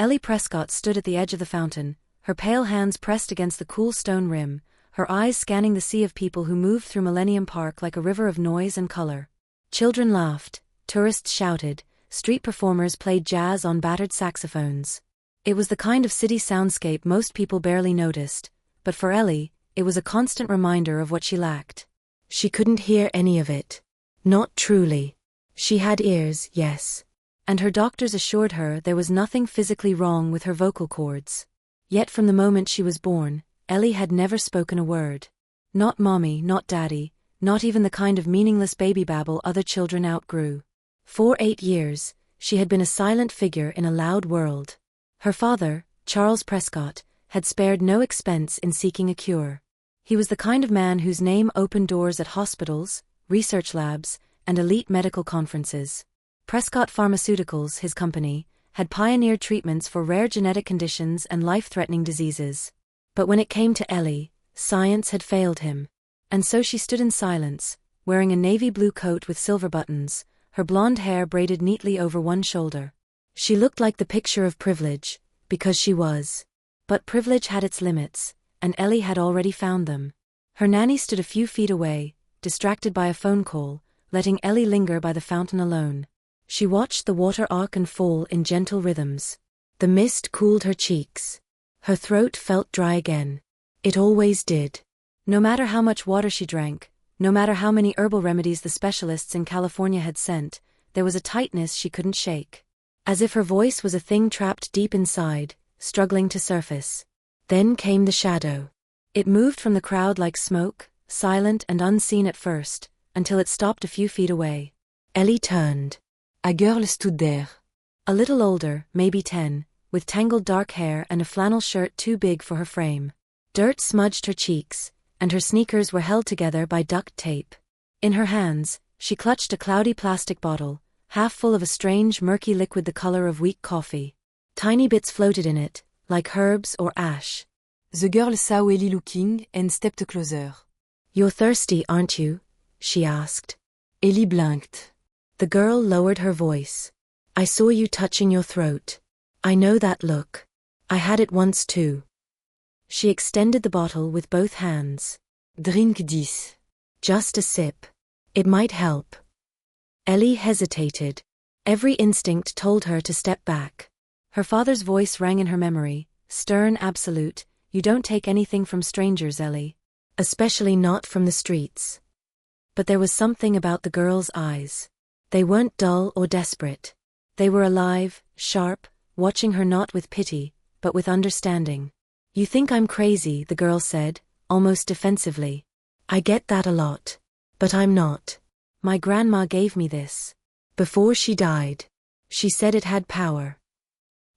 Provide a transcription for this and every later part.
Ellie Prescott stood at the edge of the fountain, her pale hands pressed against the cool stone rim, her eyes scanning the sea of people who moved through Millennium Park like a river of noise and color. Children laughed, tourists shouted, street performers played jazz on battered saxophones. It was the kind of city soundscape most people barely noticed, but for Ellie, it was a constant reminder of what she lacked. She couldn't hear any of it. Not truly. She had ears, yes. And her doctors assured her there was nothing physically wrong with her vocal cords. Yet from the moment she was born, Ellie had never spoken a word. Not mommy, not daddy, not even the kind of meaningless baby babble other children outgrew. For 8 years, she had been a silent figure in a loud world. Her father, Charles Prescott, had spared no expense in seeking a cure. He was the kind of man whose name opened doors at hospitals, research labs, and elite medical conferences. Prescott Pharmaceuticals, his company, had pioneered treatments for rare genetic conditions and life-threatening diseases. But when it came to Ellie, science had failed him. And so she stood in silence, wearing a navy blue coat with silver buttons, her blonde hair braided neatly over one shoulder. She looked like the picture of privilege, because she was. But privilege had its limits, and Ellie had already found them. Her nanny stood a few feet away, distracted by a phone call, letting Ellie linger by the fountain alone. She watched the water arc and fall in gentle rhythms. The mist cooled her cheeks. Her throat felt dry again. It always did. No matter how much water she drank, no matter how many herbal remedies the specialists in California had sent, there was a tightness she couldn't shake. As if her voice was a thing trapped deep inside, struggling to surface. Then came the shadow. It moved from the crowd like smoke, silent and unseen at first, until it stopped a few feet away. Ellie turned. A girl stood there. A little older, maybe 10, with tangled dark hair and a flannel shirt too big for her frame. Dirt smudged her cheeks, and her sneakers were held together by duct tape. In her hands, she clutched a cloudy plastic bottle, half full of a strange murky liquid the color of weak coffee. Tiny bits floated in it, like herbs or ash. The girl saw Ellie looking and stepped closer. "You're thirsty, aren't you?" she asked. Ellie blinked. The girl lowered her voice. "I saw you touching your throat. I know that look. I had it once too." She extended the bottle with both hands. Drink this. Just a sip. It might help. Ellie hesitated. Every instinct told her to step back. Her father's voice rang in her memory, stern, absolute. "You don't take anything from strangers, Ellie. Especially not from the streets." But there was something about the girl's eyes. They weren't dull or desperate. They were alive, sharp, watching her not with pity, but with understanding. "You think I'm crazy," the girl said, almost defensively. "I get that a lot. But I'm not. My grandma gave me this. Before she died. She said it had power."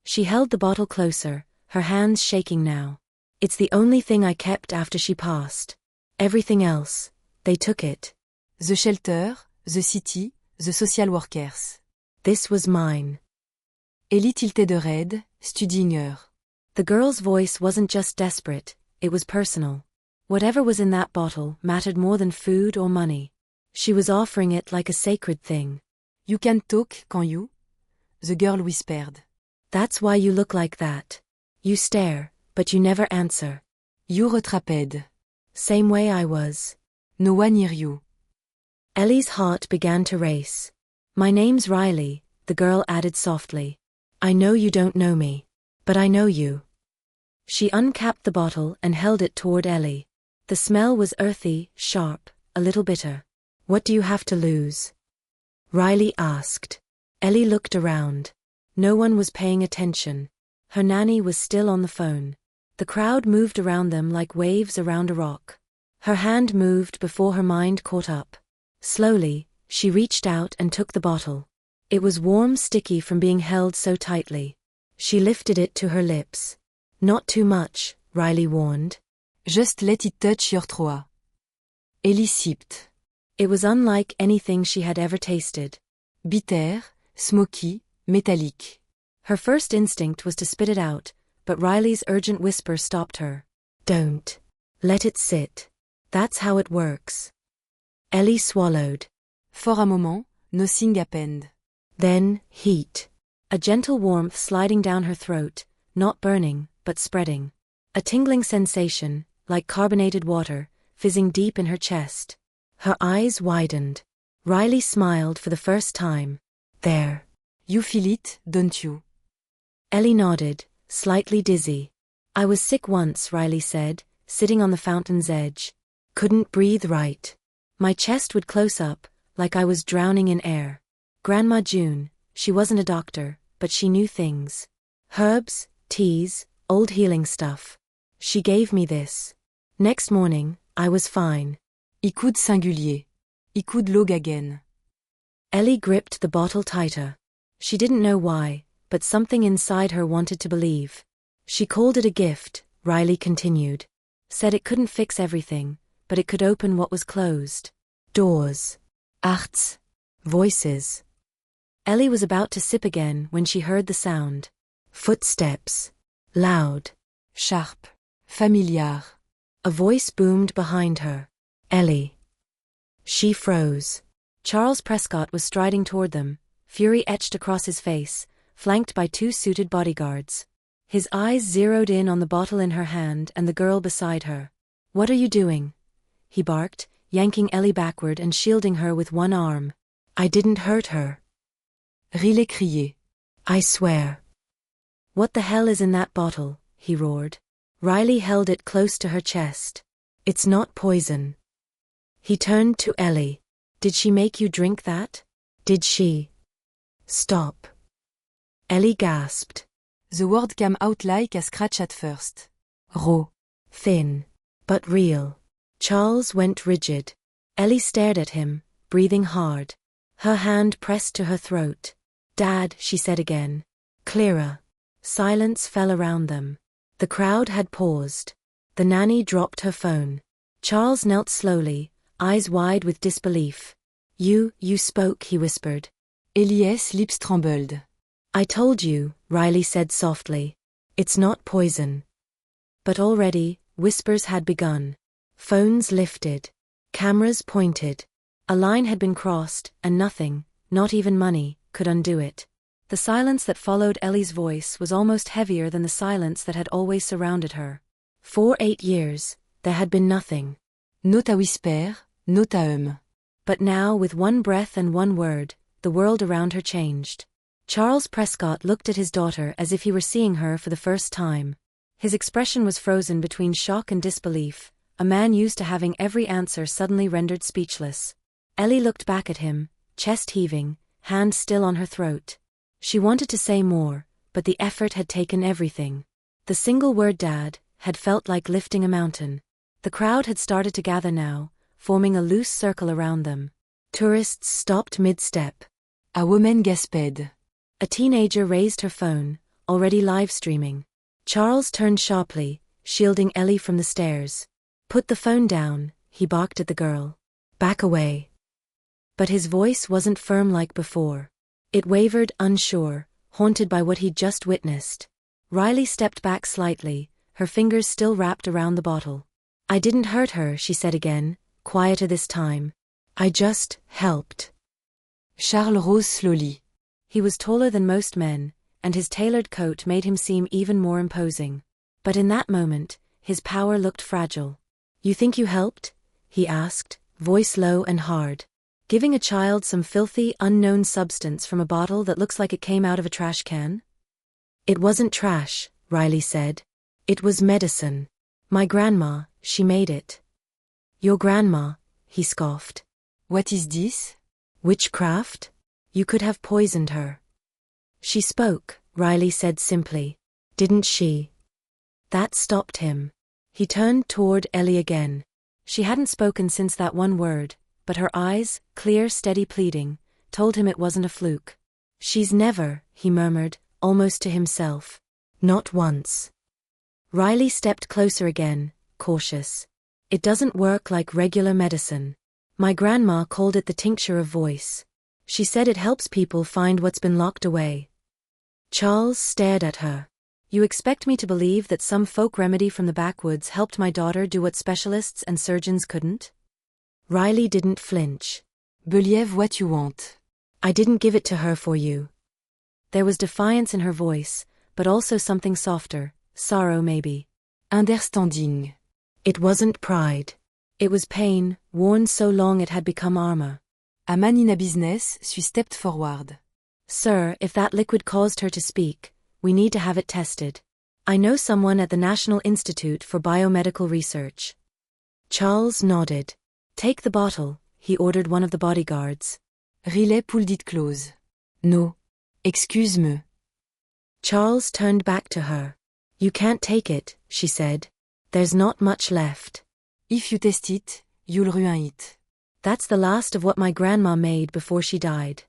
She held the bottle closer, her hands shaking now. "It's the only thing I kept after she passed. Everything else, they took it. The shelter, the city, the social workers. This was mine." Ellie tilted oreilles, studying her. The girl's voice wasn't just desperate, it was personal. Whatever was in that bottle mattered more than food or money. She was offering it like a sacred thing. "You can talk, can't you?" the girl whispered. "That's why you look like that. You stare, but you never answer." "You retraped." "Same way I was." "No one near you." Ellie's heart began to race. "My name's Riley," the girl added softly. "I know you don't know me. But I know you." She uncapped the bottle and held it toward Ellie. The smell was earthy, sharp, a little bitter. "What do you have to lose?" Riley asked. Ellie looked around. No one was paying attention. Her nanny was still on the phone. The crowd moved around them like waves around a rock. Her hand moved before her mind caught up. Slowly, she reached out and took the bottle. It was warm, sticky from being held so tightly. She lifted it to her lips. "Not too much," Riley warned. "Just let it touch your throat." Ellie sipped. It was unlike anything she had ever tasted. Bitter, smoky, metallic. Her first instinct was to spit it out, but Riley's urgent whisper stopped her. "Don't. Let it sit. That's how it works." Ellie swallowed. For a moment, nothing happened. Then, heat. A gentle warmth sliding down her throat, not burning, but spreading. A tingling sensation, like carbonated water, fizzing deep in her chest. Her eyes widened. Riley smiled for the first time. There. You feel it, don't you? Ellie nodded, slightly dizzy. I was sick once, Riley said, sitting on the fountain's edge. Couldn't breathe right. My chest would close up, like I was drowning in air. Grandma June, she wasn't a doctor, but she knew things. Herbs, teas, old healing stuff. She gave me this. Next morning, I was fine. Écoute singulier. Écoute Logagen. Ellie gripped the bottle tighter. She didn't know why, but something inside her wanted to believe. She called it a gift, Riley continued. Said it couldn't fix everything, but it could open what was closed. Doors. Arts. Voices. Ellie was about to sip again when she heard the sound. Footsteps. Loud. Sharp. Familiar. A voice boomed behind her. Ellie. She froze. Charles Prescott was striding toward them, fury etched across his face, flanked by 2 suited bodyguards. His eyes zeroed in on the bottle in her hand and the girl beside her. What are you doing? He barked, yanking Ellie backward and shielding her with one arm. I didn't hurt her. Riley criait. I swear. What the hell is in that bottle? He roared. Riley held it close to her chest. It's not poison. He turned to Ellie. Did she make you drink that? Did she? Stop. Ellie gasped. The word came out like a scratch at first. Raw. Thin. But real. Charles went rigid. Ellie stared at him, breathing hard. Her hand pressed to her throat. Dad, she said again. Clearer. Silence fell around them. The crowd had paused. The nanny dropped her phone. Charles knelt slowly, eyes wide with disbelief. You spoke, he whispered. Elias' lips trembled. I told you, Riley said softly. It's not poison. But already, whispers had begun. Phones lifted. Cameras pointed. A line had been crossed, and nothing, not even money, could undo it. The silence that followed Ellie's voice was almost heavier than the silence that had always surrounded her. For 8 years, there had been nothing. Not a whisper, not a But now, with one breath and one word, the world around her changed. Charles Prescott looked at his daughter as if he were seeing her for the first time. His expression was frozen between shock and disbelief, a man used to having every answer suddenly rendered speechless. Ellie looked back at him, chest heaving, hand still on her throat. She wanted to say more, but the effort had taken everything. The single word Dad had felt like lifting a mountain. The crowd had started to gather now, forming a loose circle around them. Tourists stopped mid-step. A woman gasped. A teenager raised her phone, already live-streaming. Charles turned sharply, shielding Ellie from the stairs. Put the phone down, he barked at the girl. Back away. But his voice wasn't firm like before. It wavered, unsure, haunted by what he'd just witnessed. Riley stepped back slightly, her fingers still wrapped around the bottle. I didn't hurt her, she said again, quieter this time. I just helped. Charles rose slowly. He was taller than most men, and his tailored coat made him seem even more imposing. But in that moment, his power looked fragile. You think you helped? He asked, voice low and hard. Giving a child some filthy, unknown substance from a bottle that looks like it came out of a trash can? It wasn't trash, Riley said. It was medicine. My grandma, she made it. Your grandma, he scoffed. What is this? Witchcraft? You could have poisoned her. She spoke, Riley said simply. Didn't she? That stopped him. He turned toward Ellie again. She hadn't spoken since that one word, but her eyes, clear, steady pleading, told him it wasn't a fluke. She's never, he murmured, almost to himself. Not once. Riley stepped closer again, cautious. It doesn't work like regular medicine. My grandma called it the tincture of voice. She said it helps people find what's been locked away. Charles stared at her. You expect me to believe that some folk remedy from the backwoods helped my daughter do what specialists and surgeons couldn't? Riley didn't flinch. Believe what you want. I didn't give it to her for you. There was defiance in her voice, but also something softer, sorrow maybe. Understanding. It wasn't pride. It was pain, worn so long it had become armor. A man in a business, she stepped forward. Sir, if that liquid caused her to speak, we need to have it tested. I know someone at the National Institute for Biomedical Research. Charles nodded. Take the bottle, he ordered one of the bodyguards. Riley pulled it close. No. Excuse-me. Charles turned back to her. You can't take it, she said. There's not much left. If you test it, you'll ruin it. That's the last of what my grandma made before she died.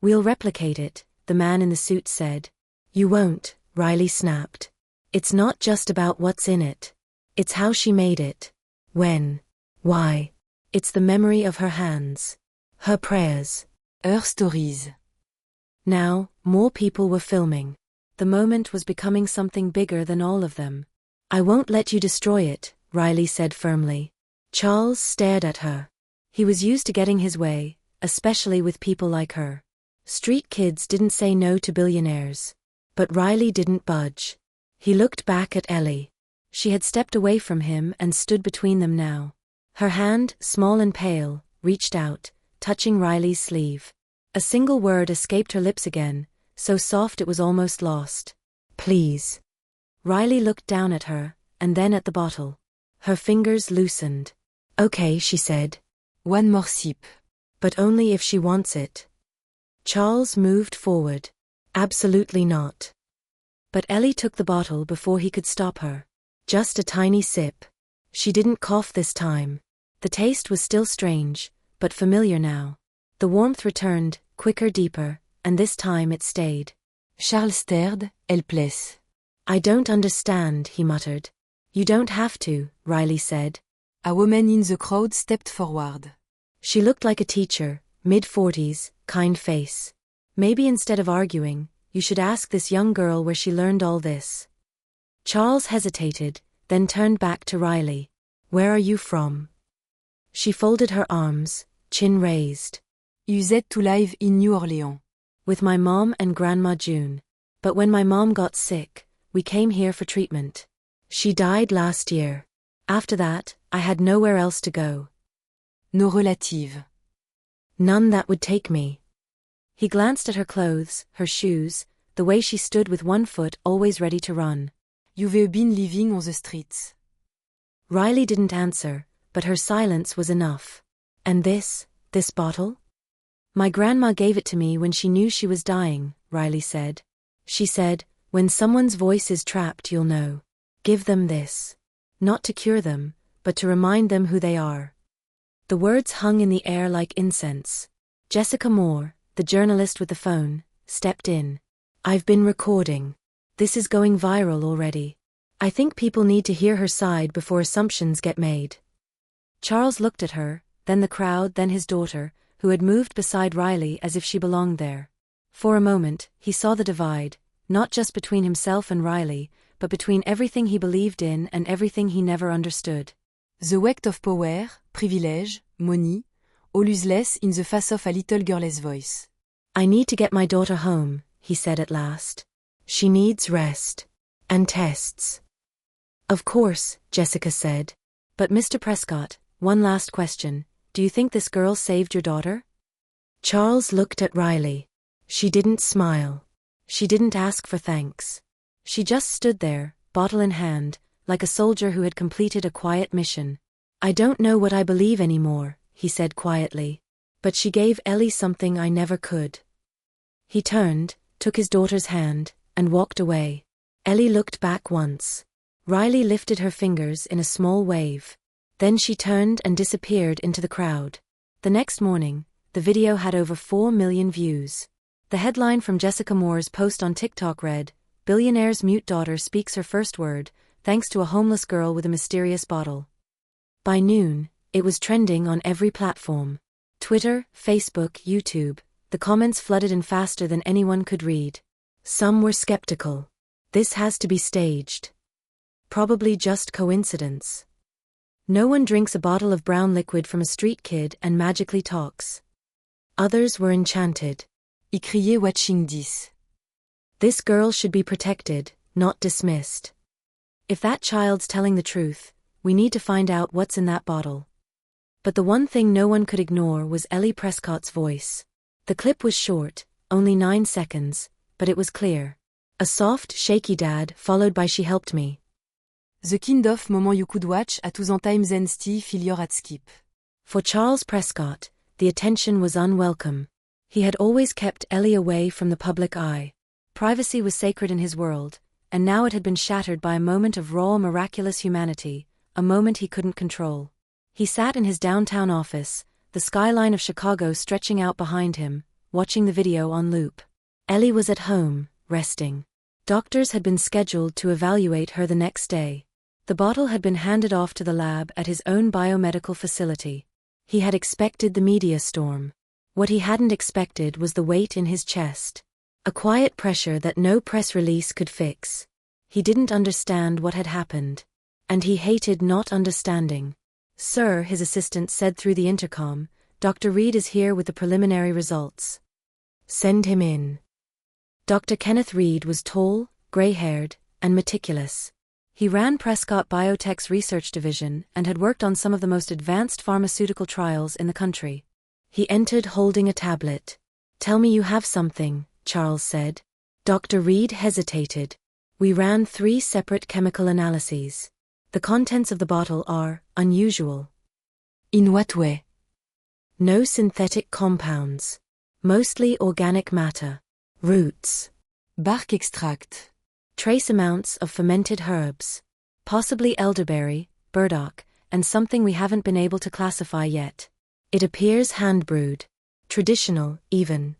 We'll replicate it, the man in the suit said. You won't, Riley snapped. It's not just about what's in it. It's how she made it. When. Why. It's the memory of her hands. Her prayers. Her stories. Now, more people were filming. The moment was becoming something bigger than all of them. I won't let you destroy it, Riley said firmly. Charles stared at her. He was used to getting his way, especially with people like her. Street kids didn't say no to billionaires. But Riley didn't budge. He looked back at Ellie. She had stepped away from him and stood between them now. Her hand, small and pale, reached out, touching Riley's sleeve. A single word escaped her lips again, so soft it was almost lost. Please. Riley looked down at her, and then at the bottle. Her fingers loosened. Okay, she said. One more sip. But only if she wants it. Charles moved forward. Absolutely not. But Ellie took the bottle before he could stop her. Just a tiny sip. She didn't cough this time. The taste was still strange, but familiar now. The warmth returned, quicker, deeper, and this time it stayed. Charles stared, helpless. I don't understand, he muttered. You don't have to, Riley said. A woman in the crowd stepped forward. She looked like a teacher, mid-40s, kind face. Maybe instead of arguing, you should ask this young girl where she learned all this. Charles hesitated, then turned back to Riley. Where are you from? She folded her arms, chin raised. Used to live in New Orleans. With my mom and Grandma June. But when my mom got sick, we came here for treatment. She died last year. After that, I had nowhere else to go. No relative. None that would take me. He glanced at her clothes, her shoes, the way she stood with one foot always ready to run. You've been living on the streets. Riley didn't answer, but her silence was enough. And this bottle? My grandma gave it to me when she knew she was dying, Riley said. She said, when someone's voice is trapped you'll know. Give them this. Not to cure them, but to remind them who they are. The words hung in the air like incense. Jessica Moore, the journalist with the phone, stepped in. I've been recording. This is going viral already. I think people need to hear her side before assumptions get made. Charles looked at her, then the crowd, then his daughter, who had moved beside Riley as if she belonged there. For a moment, he saw the divide, not just between himself and Riley, but between everything he believed in and everything he never understood. The weight of power, privilege, money, all useless in the face of a little girl's voice. I need to get my daughter home, he said at last. She needs rest. And tests. Of course, Jessica said. But Mr. Prescott, one last question. Do you think this girl saved your daughter? Charles looked at Riley. She didn't smile. She didn't ask for thanks. She just stood there, bottle in hand, like a soldier who had completed a quiet mission. I don't know what I believe anymore, he said quietly. But she gave Ellie something I never could. He turned, took his daughter's hand, and walked away. Ellie looked back once. Riley lifted her fingers in a small wave. Then she turned and disappeared into the crowd. The next morning, the video had over 4 million views. The headline from Jessica Moore's post on TikTok read, "Billionaire's mute daughter speaks her first word, thanks to a homeless girl with a mysterious bottle." By noon, it was trending on every platform. Twitter, Facebook, YouTube. The comments flooded in faster than anyone could read. Some were skeptical. This has to be staged. Probably just coincidence. No one drinks a bottle of brown liquid from a street kid and magically talks. Others were enchanted. He cried watching this. This girl should be protected, not dismissed. If that child's telling the truth, we need to find out what's in that bottle. But the one thing no one could ignore was Ellie Prescott's voice. The clip was short, only 9 seconds, but it was clear. A soft, shaky dad, followed by "she helped me." The kind of moment you could watch at tous en time then Steve failure at skip. For Charles Prescott, the attention was unwelcome. He had always kept Ellie away from the public eye. Privacy was sacred in his world, and now it had been shattered by a moment of raw, miraculous humanity, a moment he couldn't control. He sat in his downtown office, the skyline of Chicago stretching out behind him, watching the video on loop. Ellie was at home, resting. Doctors had been scheduled to evaluate her the next day. The bottle had been handed off to the lab at his own biomedical facility. He had expected the media storm. What he hadn't expected was the weight in his chest. A quiet pressure that no press release could fix. He didn't understand what had happened. And he hated not understanding. "Sir," his assistant said through the intercom, "Dr. Reed is here with the preliminary results." "Send him in." Dr. Kenneth Reed was tall, gray-haired, and meticulous. He ran Prescott Biotech's research division and had worked on some of the most advanced pharmaceutical trials in the country. He entered holding a tablet. "Tell me you have something," Charles said. Dr. Reed hesitated. "We ran 3 separate chemical analyses. The contents of the bottle are unusual." "In what way?" "No synthetic compounds. Mostly organic matter. Roots. Bark extract. Trace amounts of fermented herbs. Possibly elderberry, burdock, and something we haven't been able to classify yet. It appears hand-brewed. Traditional, even."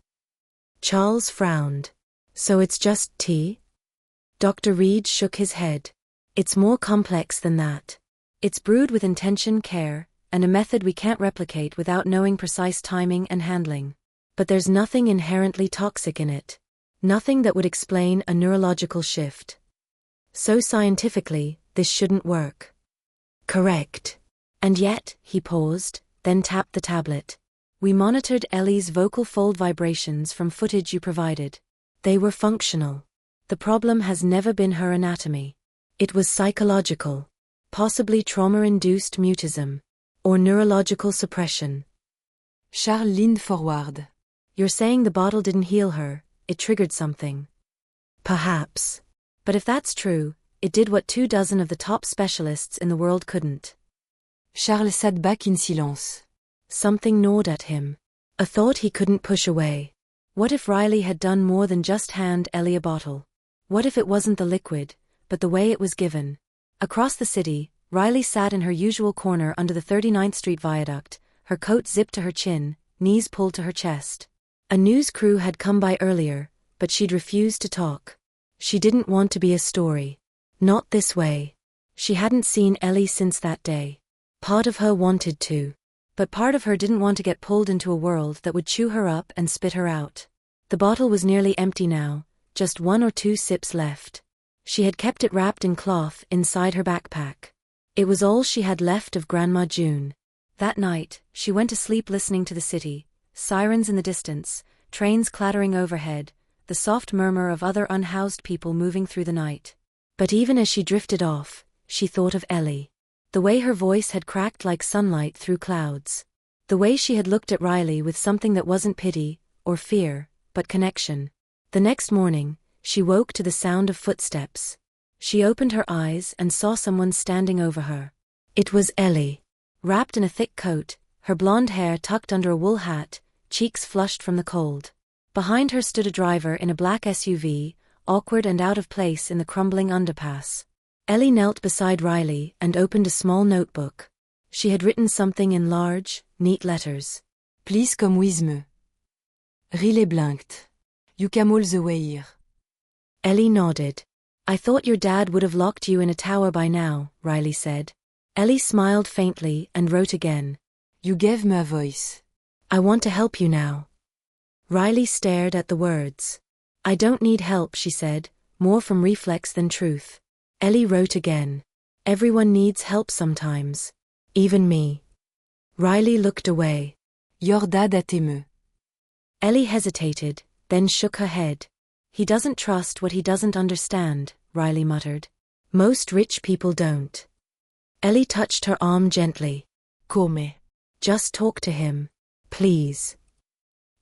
Charles frowned. "So it's just tea?" Dr. Reed shook his head. "It's more complex than that. It's brewed with intention, care, and a method we can't replicate without knowing precise timing and handling. But there's nothing inherently toxic in it. Nothing that would explain a neurological shift. So scientifically, this shouldn't work." "Correct. And yet," he paused, then tapped the tablet. "We monitored Ellie's vocal fold vibrations from footage you provided. They were functional. The problem has never been her anatomy. It was psychological. Possibly trauma-induced mutism. Or neurological suppression." Charles leaned forward. "You're saying the bottle didn't heal her, it triggered something?" "Perhaps. But if that's true, it did what 24 of the top specialists in the world couldn't." Charles sat back in silence. Something gnawed at him. A thought he couldn't push away. What if Riley had done more than just hand Ellie a bottle? What if it wasn't the liquid, but the way it was given? Across the city, Riley sat in her usual corner under the 39th Street Viaduct, her coat zipped to her chin, knees pulled to her chest. A news crew had come by earlier, but she'd refused to talk. She didn't want to be a story. Not this way. She hadn't seen Ellie since that day. Part of her wanted to. But part of her didn't want to get pulled into a world that would chew her up and spit her out. The bottle was nearly empty now, just 1 or 2 sips left. She had kept it wrapped in cloth inside her backpack. It was all she had left of Grandma June. That night, she went to sleep listening to the city, sirens in the distance, trains clattering overhead, the soft murmur of other unhoused people moving through the night. But even as she drifted off, she thought of Ellie. The way her voice had cracked like sunlight through clouds. The way she had looked at Riley with something that wasn't pity, or fear, but connection. The next morning, she woke to the sound of footsteps. She opened her eyes and saw someone standing over her. It was Ellie. Wrapped in a thick coat, her blonde hair tucked under a wool hat, cheeks flushed from the cold. Behind her stood a driver in a black SUV, awkward and out of place in the crumbling underpass. Ellie knelt beside Riley and opened a small notebook. She had written something in large, neat letters. "Please come with me." Riley blinked. "You come all the way here." Ellie nodded. "I thought your dad would have locked you in a tower by now," Riley said. Ellie smiled faintly and wrote again. "You gave me a voice. I want to help you now." Riley stared at the words. "I don't need help," she said, more from reflex than truth. Ellie wrote again. "Everyone needs help sometimes. Even me." Riley looked away. "Your dad a t'aimé." Ellie hesitated, then shook her head. He doesn't trust what he doesn't understand, Riley muttered. Most rich people don't. Ellie touched her arm gently. Come. Just talk to him. Please.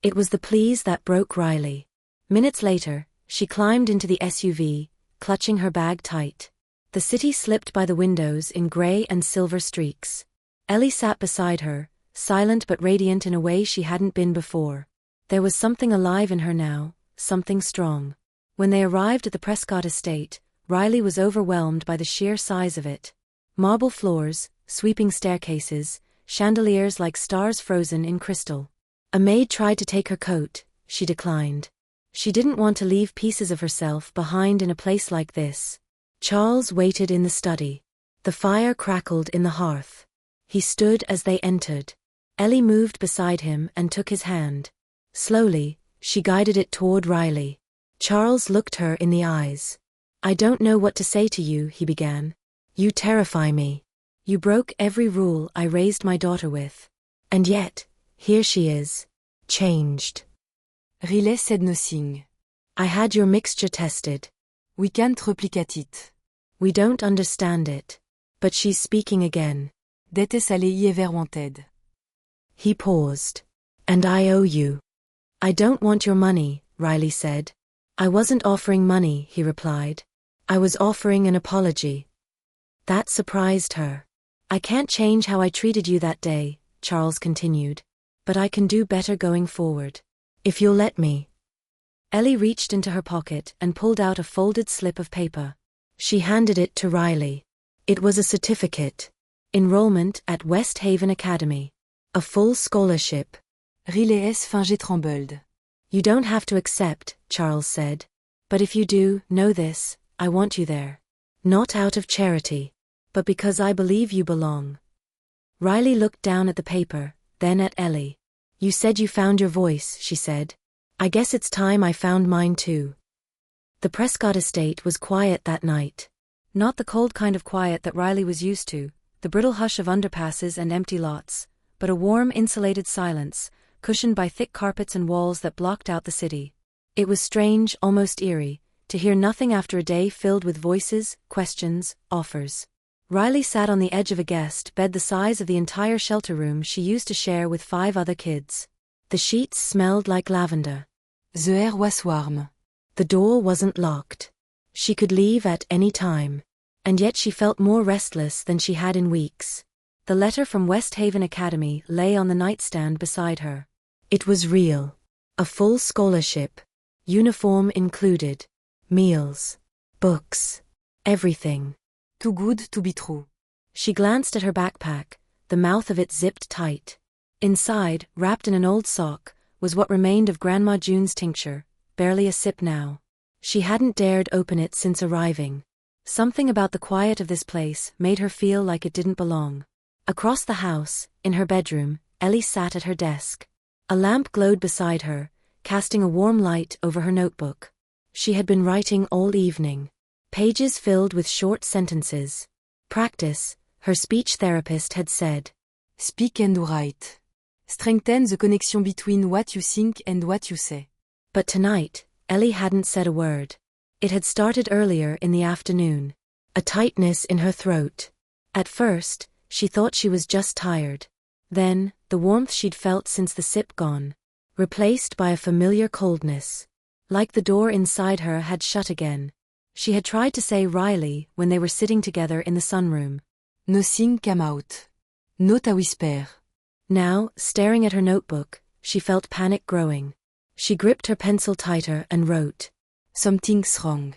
It was the please that broke Riley. Minutes later, she climbed into the SUV, clutching her bag tight. The city slipped by the windows in gray and silver streaks. Ellie sat beside her, silent but radiant in a way she hadn't been before. There was something alive in her now, something strong. When they arrived at the Prescott estate, Riley was overwhelmed by the sheer size of it. Marble floors, sweeping staircases, chandeliers like stars frozen in crystal. A maid tried to take her coat, she declined. She didn't want to leave pieces of herself behind in a place like this. Charles waited in the study. The fire crackled in the hearth. He stood as they entered. Ellie moved beside him and took his hand. Slowly, she guided it toward Riley. Charles looked her in the eyes. I don't know what to say to you, he began. You terrify me. You broke every rule I raised my daughter with. And yet, here she is. Changed. Riley said nothing. I had your mixture tested. We can't replicate it. We don't understand it. But she's speaking again. Dette salée y est wanted. He paused. And I owe you. I don't want your money, Riley said. I wasn't offering money, he replied. I was offering an apology. That surprised her. I can't change how I treated you that day, Charles continued. But I can do better going forward. If you'll let me. Ellie reached into her pocket and pulled out a folded slip of paper. She handed it to Riley. It was a certificate. Enrollment at West Haven Academy. A full scholarship. Riley finget trembled. You don't have to accept, Charles said. But if you do, know this, I want you there. Not out of charity. But because I believe you belong. Riley looked down at the paper, then at Ellie. You said you found your voice, she said. I guess it's time I found mine too. The Prescott estate was quiet that night. Not the cold kind of quiet that Riley was used to, the brittle hush of underpasses and empty lots, but a warm, insulated silence, cushioned by thick carpets and walls that blocked out the city. It was strange, almost eerie, to hear nothing after a day filled with voices, questions, offers. Riley sat on the edge of a guest bed the size of the entire shelter room she used to share with 5 other kids. The sheets smelled like lavender. The air was warm. The door wasn't locked. She could leave at any time. And yet she felt more restless than she had in weeks. The letter from West Haven Academy lay on the nightstand beside her. It was real. A full scholarship. Uniform included. Meals. Books. Everything. Too good to be true. She glanced at her backpack, the mouth of it zipped tight. Inside, wrapped in an old sock, was what remained of Grandma June's tincture, barely a sip now. She hadn't dared open it since arriving. Something about the quiet of this place made her feel like it didn't belong. Across the house, in her bedroom, Ellie sat at her desk. A lamp glowed beside her, casting a warm light over her notebook. She had been writing all evening. Pages filled with short sentences. Practice, her speech therapist had said. Speak and write. Strengthen the connection between what you think and what you say. But tonight, Ellie hadn't said a word. It had started earlier in the afternoon. A tightness in her throat. At first, she thought she was just tired. Then, the warmth she'd felt since the sip gone. Replaced by a familiar coldness. Like the door inside her had shut again. She had tried to say Riley when they were sitting together in the sunroom. Nothing came out. Not a whisper. Now, staring at her notebook, she felt panic growing. She gripped her pencil tighter and wrote. Something's wrong.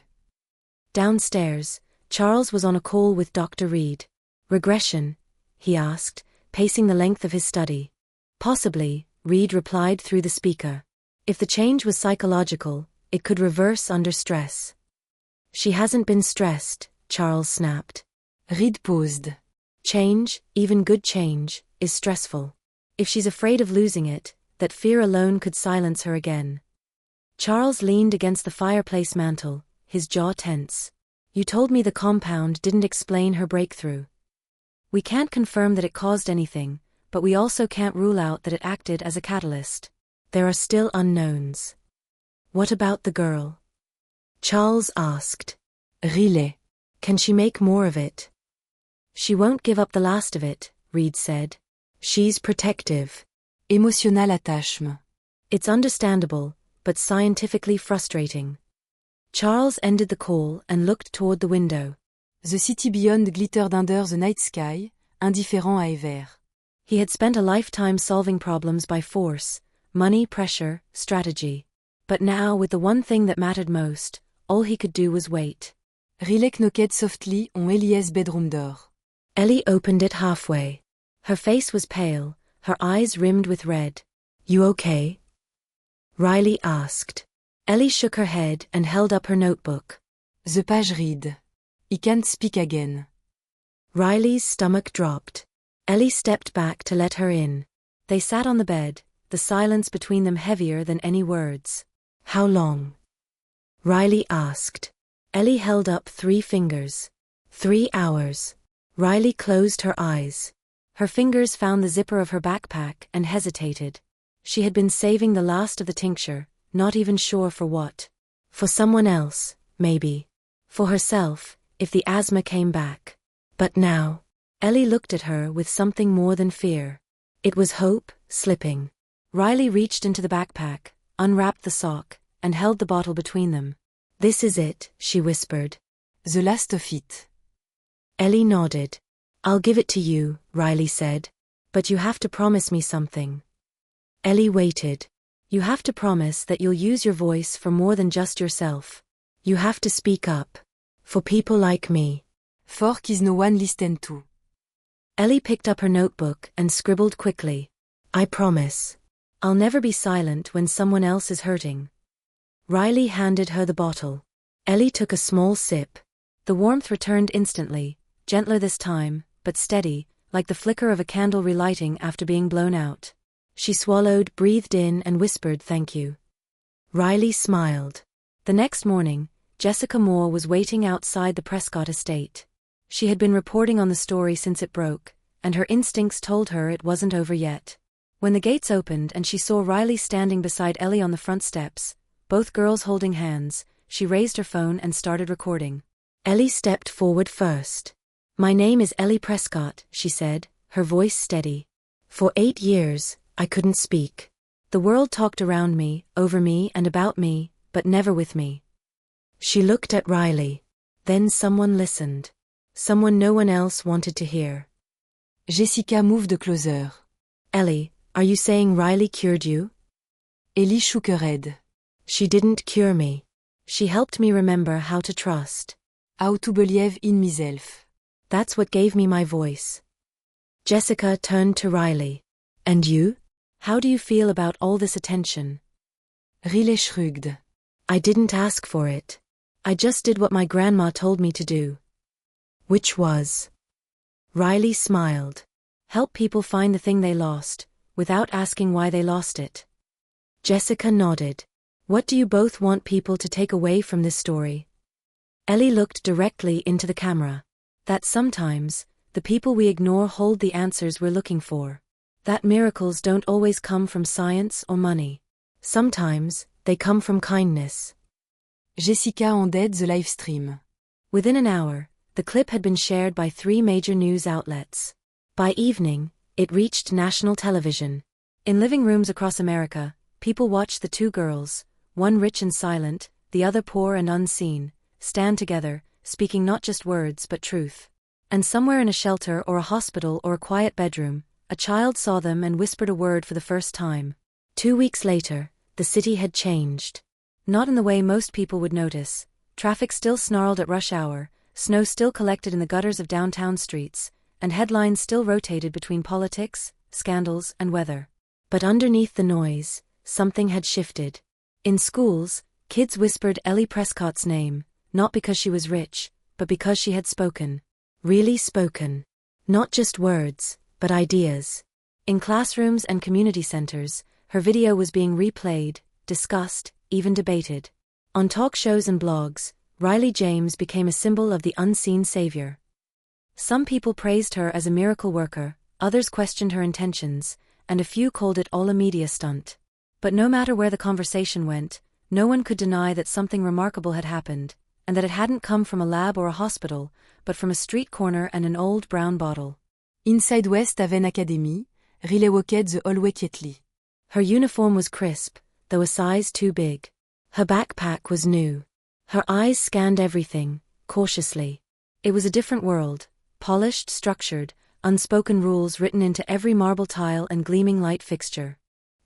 Downstairs, Charles was on a call with Dr. Reed. Regression? He asked, pacing the length of his study. Possibly, Reed replied through the speaker. If the change was psychological, it could reverse under stress. She hasn't been stressed, Charles snapped. Reed paused. Change, even good change, is stressful. If she's afraid of losing it, that fear alone could silence her again. Charles leaned against the fireplace mantel, his jaw tense. You told me the compound didn't explain her breakthrough. We can't confirm that it caused anything, but we also can't rule out that it acted as a catalyst. There are still unknowns. What about the girl? Charles asked. Riley. Can she make more of it? She won't give up the last of it, Reed said. She's protective. Émotionnel attachement. It's understandable, but scientifically frustrating. Charles ended the call and looked toward the window. The city beyond glittered under the night sky, indifférent à Ever. He had spent a lifetime solving problems by force, money, pressure, strategy. But now, with the one thing that mattered most, all he could do was wait. Riley knocked softly on Ellie's bedroom door. Ellie opened it halfway. Her face was pale, her eyes rimmed with red. You okay? Riley asked. Ellie shook her head and held up her notebook. The page read. He can't speak again. Riley's stomach dropped. Ellie stepped back to let her in. They sat on the bed, the silence between them heavier than any words. How long? Riley asked. Ellie held up 3 fingers. 3 hours. Riley closed her eyes. Her fingers found the zipper of her backpack and hesitated. She had been saving the last of the tincture, not even sure for what. For someone else, maybe. For herself, if the asthma came back. But now, Ellie looked at her with something more than fear. It was hope, slipping. Riley reached into the backpack, unwrapped the sock, and held the bottle between them. This is it, she whispered. The last of it. Ellie nodded. I'll give it to you, Riley said. But you have to promise me something. Ellie waited. You have to promise that you'll use your voice for more than just yourself. You have to speak up. For people like me. For kids no one listen to. Ellie picked up her notebook and scribbled quickly. I promise. I'll never be silent when someone else is hurting. Riley handed her the bottle. Ellie took a small sip. The warmth returned instantly, gentler this time, but steady, like the flicker of a candle relighting after being blown out. She swallowed, breathed in, and whispered thank you. Riley smiled. The next morning, Jessica Moore was waiting outside the Prescott estate. She had been reporting on the story since it broke, and her instincts told her it wasn't over yet. When the gates opened and she saw Riley standing beside Ellie on the front steps, both girls holding hands, she raised her phone and started recording. Ellie stepped forward first. My name is Ellie Prescott, she said, her voice steady. For 8 years, I couldn't speak. The world talked around me, over me and about me, but never with me. She looked at Riley. Then someone listened. Someone no one else wanted to hear. Jessica moved closer. Ellie, are you saying Riley cured you? Ellie shook her head. She didn't cure me. She helped me remember how to trust. How to believe in myself. That's what gave me my voice. Jessica turned to Riley. And you? How do you feel about all this attention? Riley shrugged. I didn't ask for it. I just did what my grandma told me to do. Which was? Riley smiled. Help people find the thing they lost, without asking why they lost it. Jessica nodded. What do you both want people to take away from this story? Ellie looked directly into the camera. That sometimes, the people we ignore hold the answers we're looking for. That miracles don't always come from science or money. Sometimes, they come from kindness. Jessica ended the live stream. Within an hour, the clip had been shared by 3 major news outlets. By evening, it reached national television. In living rooms across America, people watched the 2 girls, one rich and silent, the other poor and unseen, stand together, speaking not just words but truth. And somewhere in a shelter or a hospital or a quiet bedroom, a child saw them and whispered a word for the first time. 2 weeks later, the city had changed. Not in the way most people would notice. Traffic still snarled at rush hour, snow still collected in the gutters of downtown streets, and headlines still rotated between politics, scandals, and weather. But underneath the noise, something had shifted. In schools, kids whispered Ellie Prescott's name, not because she was rich, but because she had spoken. Really spoken. Not just words, but ideas. In classrooms and community centers, her video was being replayed, discussed, even debated. On talk shows and blogs, Riley James became a symbol of the unseen savior. Some people praised her as a miracle worker, others questioned her intentions, and a few called it all a media stunt. But no matter where the conversation went, no one could deny that something remarkable had happened, and that it hadn't come from a lab or a hospital, but from a street corner and an old brown bottle. Inside West Haven Academy, Riley walked the hallway quietly. Her uniform was crisp, though a size too big. Her backpack was new. Her eyes scanned everything, cautiously. It was a different world, polished, structured, unspoken rules written into every marble tile and gleaming light fixture.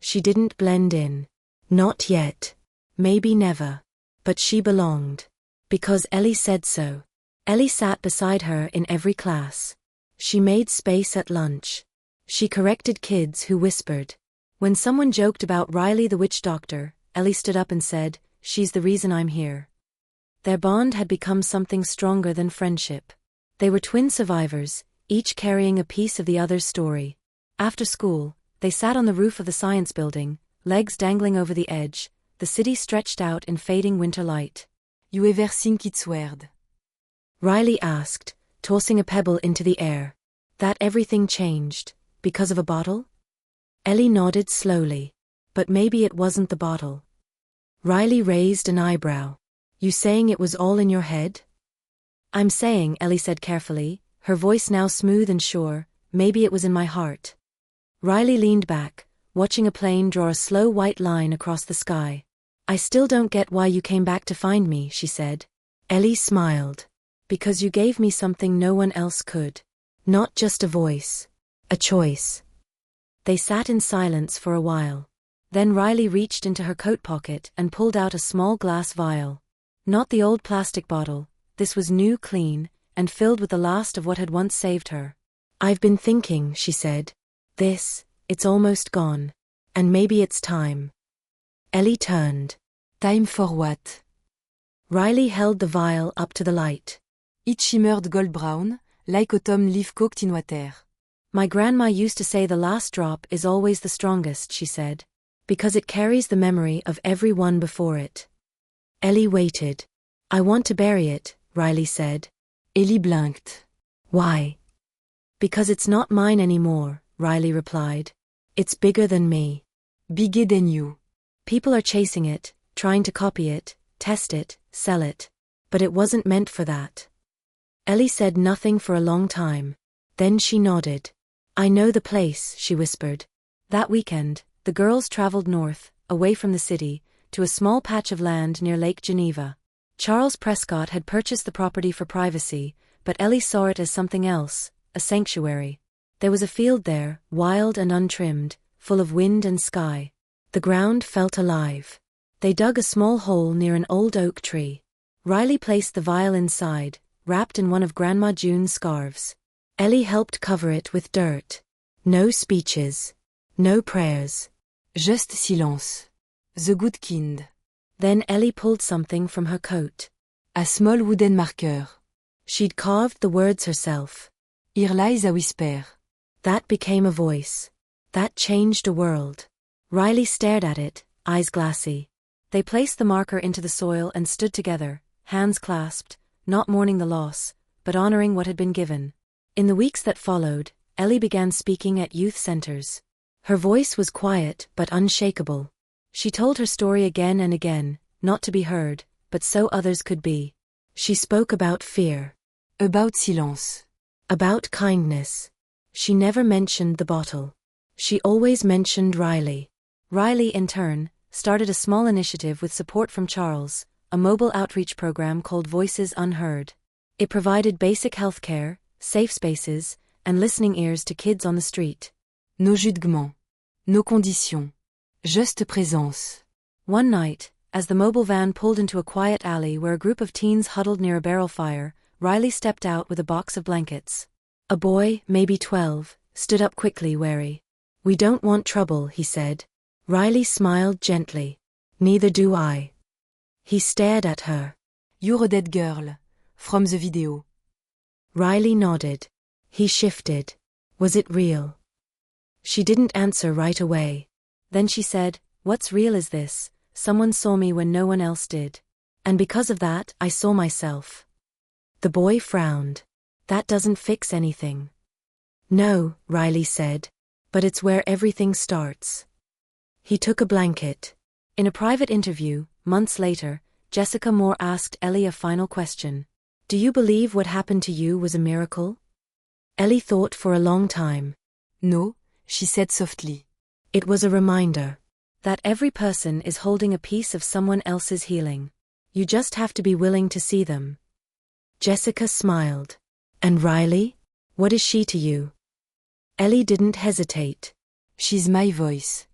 She didn't blend in. Not yet. Maybe never. But she belonged. Because Ellie said so. Ellie sat beside her in every class. She made space at lunch. She corrected kids who whispered. When someone joked about Riley the witch doctor, Ellie stood up and said, "She's the reason I'm here." Their bond had become something stronger than friendship. They were twin survivors, each carrying a piece of the other's story. After school, they sat on the roof of the science building, legs dangling over the edge, the city stretched out in fading winter light. You ever think it's weird? Riley asked, tossing a pebble into the air. That everything changed, because of a bottle? Ellie nodded slowly. But maybe it wasn't the bottle. Riley raised an eyebrow. You saying it was all in your head? I'm saying, Ellie said carefully, her voice now smooth and sure, maybe it was in my heart. Riley leaned back, watching a plane draw a slow white line across the sky. I still don't get why you came back to find me, she said. Ellie smiled. Because you gave me something no one else could. Not just a voice. A choice. They sat in silence for a while. Then Riley reached into her coat pocket and pulled out a small glass vial. Not the old plastic bottle, this was new, clean, and filled with the last of what had once saved her. I've been thinking, she said. It's almost gone. And maybe it's time. Ellie turned. Time for what? Riley held the vial up to the light. It shimmered gold brown, like autumn leaf cooked in water. My grandma used to say the last drop is always the strongest, she said. Because it carries the memory of every one before it. Ellie waited. I want to bury it, Riley said. Ellie blinked. Why? Because it's not mine anymore, Riley replied. It's bigger than me. Bigger than you. People are chasing it, trying to copy it, test it, sell it. But it wasn't meant for that. Ellie said nothing for a long time. Then she nodded. I know the place, she whispered. That weekend, the girls traveled north, away from the city, to a small patch of land near Lake Geneva. Charles Prescott had purchased the property for privacy, but Ellie saw it as something else, a sanctuary. There was a field there, wild and untrimmed, full of wind and sky. The ground felt alive. They dug a small hole near an old oak tree. Riley placed the vial inside, wrapped in one of Grandma June's scarves. Ellie helped cover it with dirt. No speeches. No prayers. Just silence. The good kind. Then Ellie pulled something from her coat. A small wooden marker. She'd carved the words herself. Here lies a whisper. That became a voice. That changed a world. Riley stared at it, eyes glassy. They placed the marker into the soil and stood together, hands clasped, not mourning the loss, but honoring what had been given. In the weeks that followed, Ellie began speaking at youth centers. Her voice was quiet but unshakable. She told her story again and again, not to be heard, but so others could be. She spoke about fear. About silence. About kindness. She never mentioned the bottle. She always mentioned Riley. Riley, in turn, started a small initiative with support from Charles, a mobile outreach program called Voices Unheard. It provided basic health care, safe spaces, and listening ears to kids on the street. No jugement. No conditions. Juste présence. One night, as the mobile van pulled into a quiet alley where a group of teens huddled near a barrel fire, Riley stepped out with a box of blankets. A boy, maybe 12, stood up quickly, wary. We don't want trouble, he said. Riley smiled gently. Neither do I. He stared at her. You're a dead girl. From the video. Riley nodded. He shifted. Was it real? She didn't answer right away. Then she said, What's real is this? Someone saw me when no one else did. And because of that, I saw myself. The boy frowned. That doesn't fix anything. No, Riley said. But it's where everything starts. He took a blanket. In a private interview, months later, Jessica Moore asked Ellie a final question. Do you believe what happened to you was a miracle? Ellie thought for a long time. No, she said softly. It was a reminder that every person is holding a piece of someone else's healing. You just have to be willing to see them. Jessica smiled. And Riley? What is she to you? Ellie didn't hesitate. She's my voice.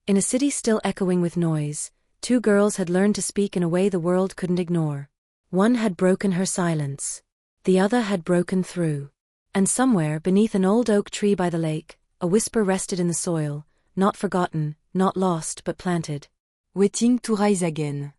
In a city still echoing with noise, two girls had learned to speak in a way the world couldn't ignore. One had broken her silence. The other had broken through. And somewhere beneath an old oak tree by the lake, a whisper rested in the soil, not forgotten, not lost but planted. Waiting to rise again.